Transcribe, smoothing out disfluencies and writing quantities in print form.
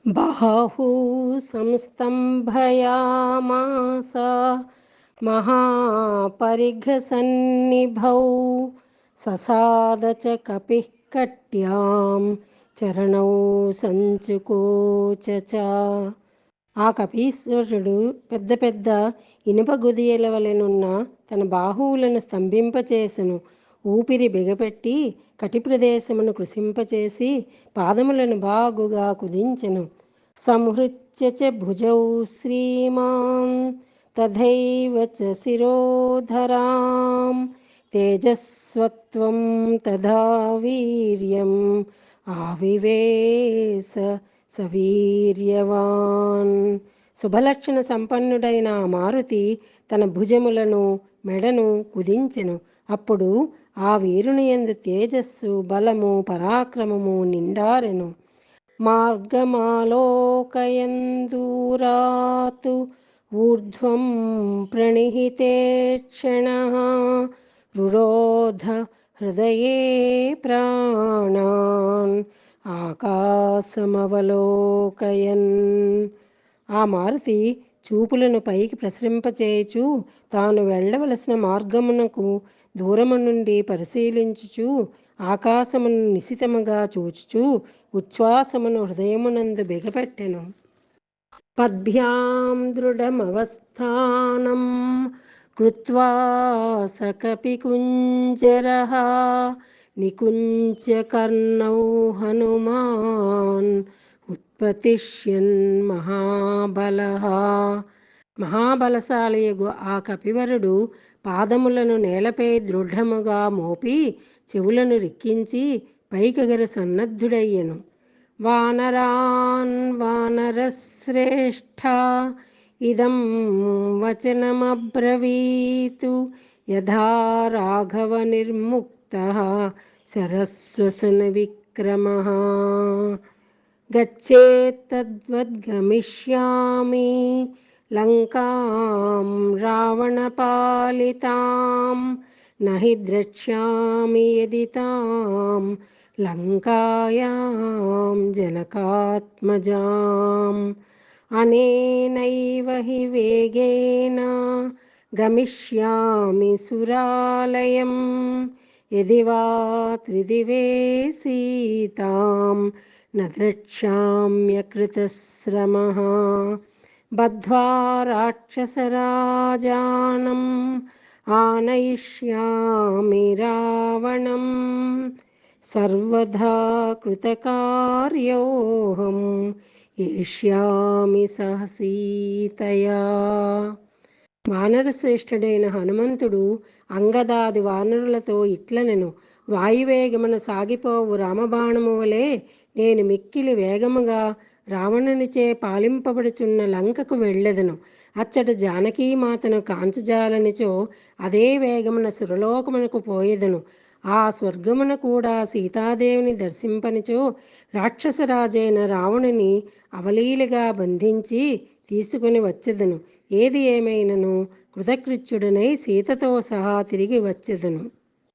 బాహు సంస్తంభయామాస మహాపరిఘసన్నిభౌ ససాద చ కపిః కట్యాం చరణౌ సంచుకోచ చ. ఆ కపీశ్వరుడు పెద్ద పెద్ద ఇనుప గుదియల వలెనున్న తన బాహువులను స్తంభింపచేసెను. ఊపిరి బిగపెట్టి కటి ప్రదేశమును కృశింపచేసి పాదములను బాగుగా కుదించెను. సంహృత్య చ భుజౌ శ్రీమాన్ తథైవ చ శిరోధరాం తేజస్వత్వం తథా వీర్యం ఆవివేశ సవీర్యవాన్. శుభలక్షణ సంపన్నుడైన ఆ మారుతి తన భుజములను మెడను కుదించెను. అప్పుడు ఆ వీరుని యందు తేజస్సు బలము పరాక్రమము నిండారెను. మార్గమాలోకయందూరాత్ ఊర్ధ్వం ప్రణిహితేక్షణః రురోధ హృదయే ప్రాణాన్ ఆకాశమవలోకయన్. ఆ మారుతి చూపులను పైకి ప్రసరింపచేయుచు తాను వెళ్ళవలసిన మార్గమునకు దూరము నుండి పరిశీలించుచు ఆకాశమును నిశితముగా చూచుచు ఉచ్ఛ్వాసమును హృదయమునందు బిగపెట్టెను. పద్భ్యాం దృఢమవస్థానం కృత్వా సకపికుంజరః నికుంచ్య కర్ణౌ హనుమాన్ ఉత్పతిష్యన్ మహాబలః. మహాబలశాలియగు ఆ కపివరుడు పాదములను నేలపై దృఢముగా మోపి చెవులను రిక్కించి పైకెగర సన్నద్ధుడయ్యెను. వానరాన్ వానరశ్రేష్ఠ ఇదం వచనమబ్రవీతు యథా రాఘవ నిర్ముక్తః శరస్వసన విక్రమః. గచ్చేత్తద్వద్గమిష్యామి లంకాం రావణపాలితాం నహి ద్రక్ష్యామి యది తాం లంకాయాం జనకాత్మజాం. అనేనైవ హి వేగేన గమిష్యామి సురాలయం యది వా త్రిదివే సీతాం న ద్రక్ష్యామ్యకృతశ్రమః. బద్ధ్వా రాక్షసరాజానం ఆనయిష్యామి రావణం సర్వదా కృతకార్యోహం ఏష్యామి సహ సీతయా. వానరశ్రేష్ఠుడైన హనుమంతుడు అంగదాది వానరులతో ఇట్లనెను. వాయువేగమున సాగిపోవు రామబాణము వలె నేను మిక్కిలి వేగముగా రావణునిచే పాలింపబడుచున్న లంకకు వెళ్ళెదను. అచ్చట జానకీమాతను కాంచజాలనిచో అదే వేగమున సురలోకమునకు పోయెదను. ఆ స్వర్గమున కూడా సీతాదేవిని దర్శింపనిచో రాక్షసరాజైన రావణుని అవలీలగా బంధించి తీసుకుని వచ్చెదను. ఏది ఏమైనను కృతకృత్యుడనై సీతతో సహా తిరిగి వచ్చెదను.